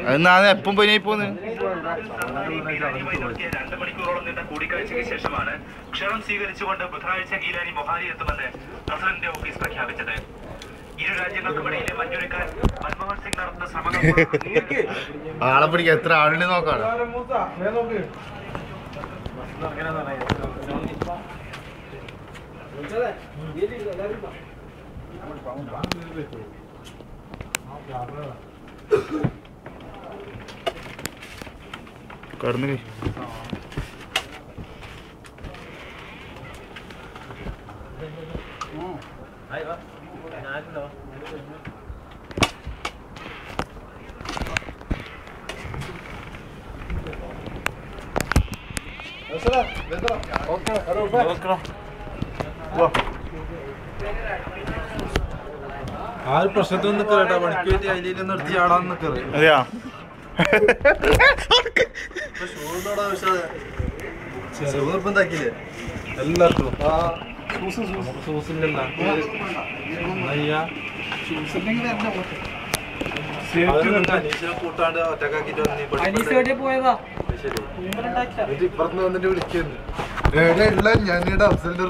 അത് നാളെ എപ്പം പോയി പോന്ന് 2 മണിക്കൂറോളം നീണ്ട കൂടിക്കാഴ്ചയ്ക്ക് ശേഷമാണ് ക്ഷണം സ്വീകരിച്ചുകൊണ്ട് ബുധനാഴ്ച ഗീലാനി മൊഹാലി എത്തുമെന്ന് പ്രസിഡന്റിന്റെ ഓഫീസ് പ്രഖ്യാപിച്ചത്. ഇരു രാജ്യങ്ങൾക്കുമിടയിലെ മഞ്ഞൊരുക്കാൻ മൻമോഹൻ സിംഗ് നടത്തുന്ന ശ്രമങ്ങൾ ആളെ പിടിക്കാൻ എത്ര ആളുണ്ട് നോക്കാണ്. കടന്നു ആ ഒരു പ്രശ്നത്തിൽ നിൽക്കലട്ടാ പണിക്ക് വേണ്ടി അതിലൊന്നും എടുത്ത് ചാടാൻ നിൽക്കറ്. അതെയാ നിർബന്ധാക്കില്ലേ എല്ലാവർക്കും സൂസില്ലല്ല കൂട്ടാണ്ട് ഒറ്റക്കാക്കിട്ട് പോയതാ ഇപ്പുറത്ത് വന്നിട്ട് വിളിക്കുന്നു ഞാനിവിടെ അഫ്സലിന്റെ